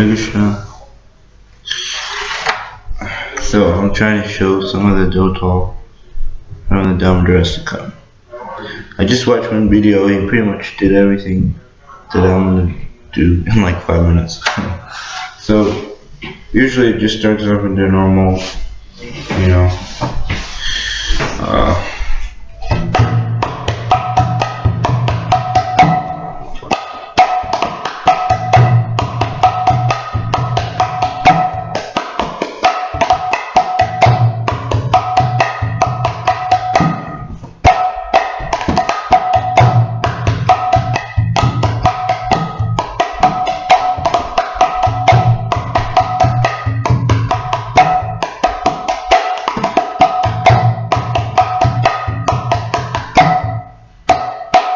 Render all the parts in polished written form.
Krishna. So I'm trying to show some of the total from the Damodarastakam. I just watched one video. He pretty much did everything that I'm gonna do in like 5 minutes. So usually it just starts off with the normal, you know,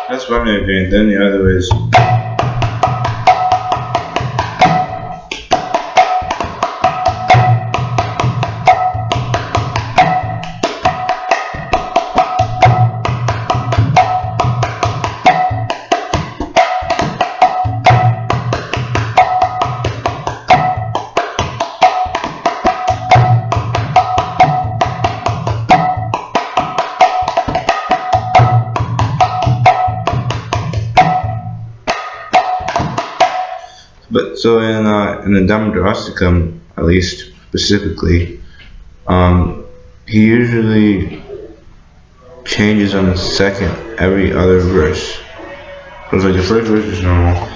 that's one way of doing it. Then the other way is but so in the Damodarastakam, at least specifically, he usually changes on the second every other verse. So it's like the first verse is normal.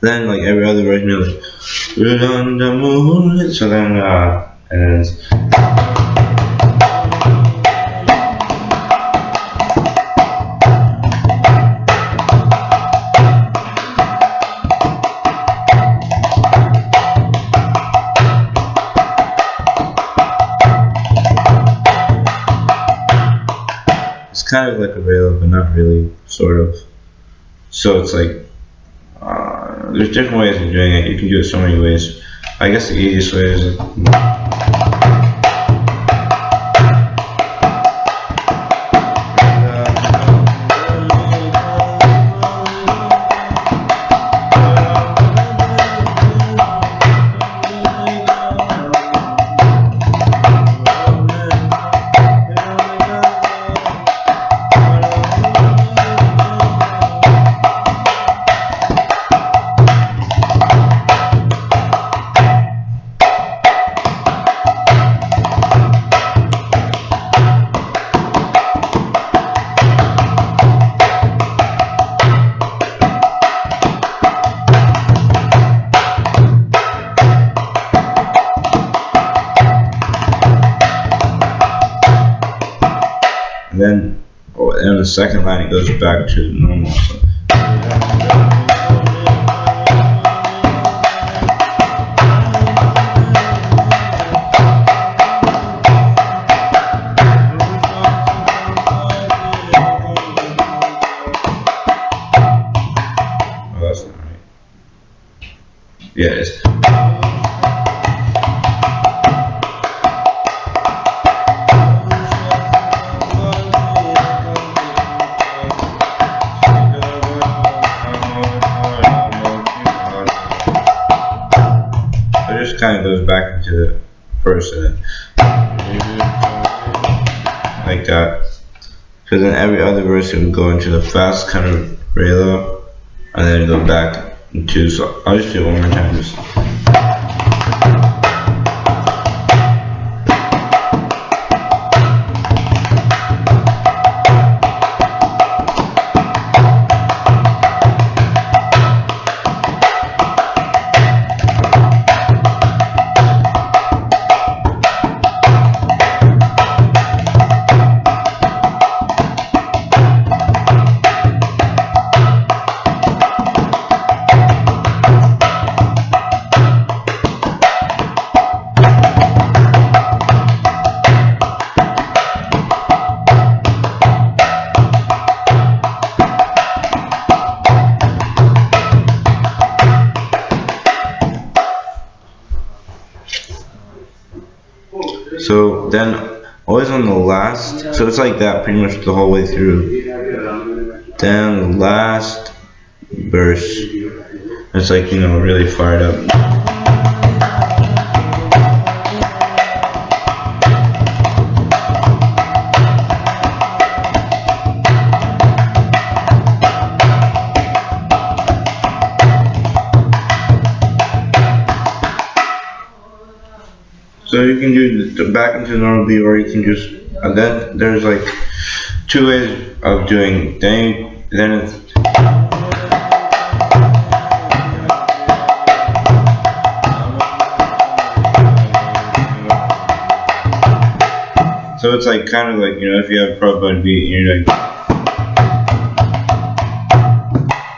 Then like every other verse, you know, like we're on the moon. So then and it's kind of like a veil, but not really, sort of. So it's like there's different ways of doing it. You can do it so many ways. I guess the easiest way is then on the second line it goes back to normal. So. Oh, that's not right. Yeah, it is. It just kind of goes back into the first and like that. Because then every other verse it would go into the fast kind of relo and then go back into. So I'll just do it one more time. Just. So then always on the last, so it's like that pretty much the whole way through. Then the last verse, it's like, you know, really fired up. So you can do the back into the normal beat, or you can just, then there's like two ways of doing, then it's, so it's like kind of like, you know, if you have a Prahlad beat and you're like,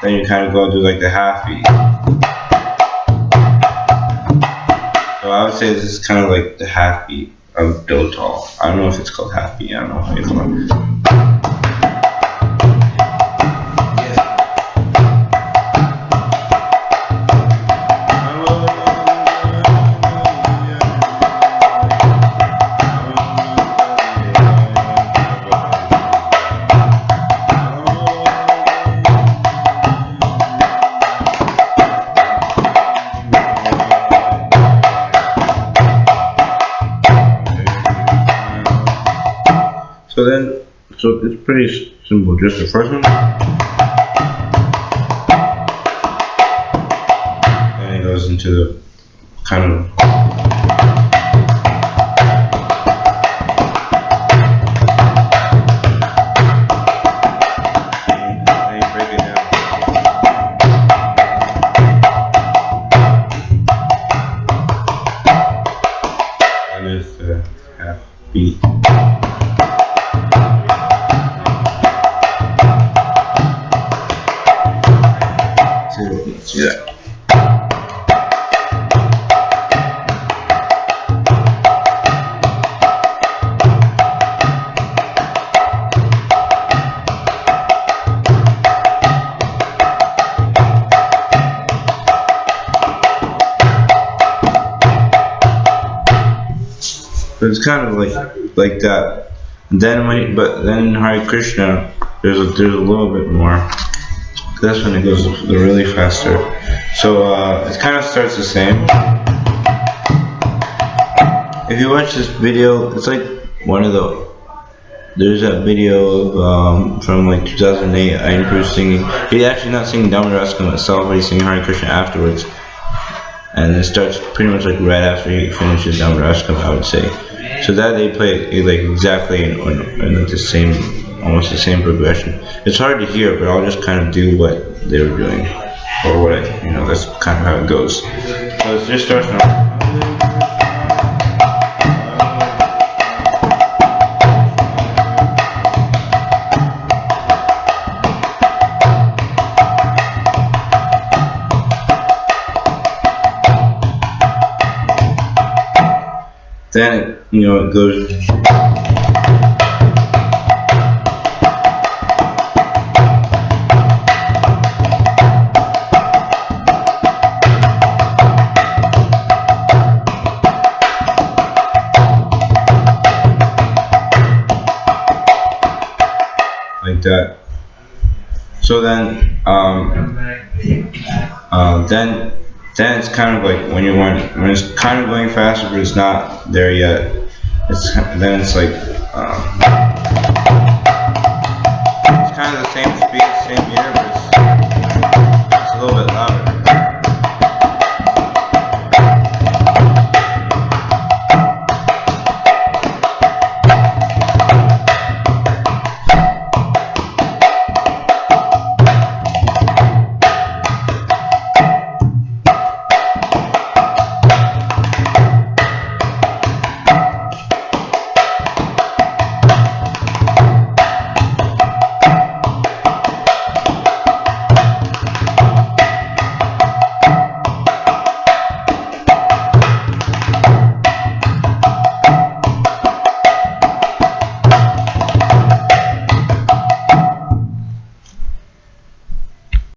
then you kind of go do like the half beat. So I would say this is kind of like the half beat of Do Tal. I don't know if it's called half beat, I don't know how you call it. So it's pretty simple. Just the first one, and it goes into the kind of. And you break it down. And it's the half beat. See that? But it's kind of like that. And then but then in Hare Krishna, there's a little bit more. That's when it goes really faster. So it kind of starts the same. If you watch this video, it's like one of the. There's that video of, from like 2008. Aindra Prabhu singing. He's actually not singing Damodarastakam itself, but he's singing Hare Krishna afterwards. And it starts pretty much like right after he finishes Damodarastakam, I would say. So that they play it like exactly in like the same. Almost the same progression. It's hard to hear, but I'll just kind of do what they were doing, or what that's kind of how it goes. So it just starts now. Then it goes. Like that. So then, then it's kind of like when it's kind of going faster, but it's not there yet. It's like it's kind of the same speed, same meter.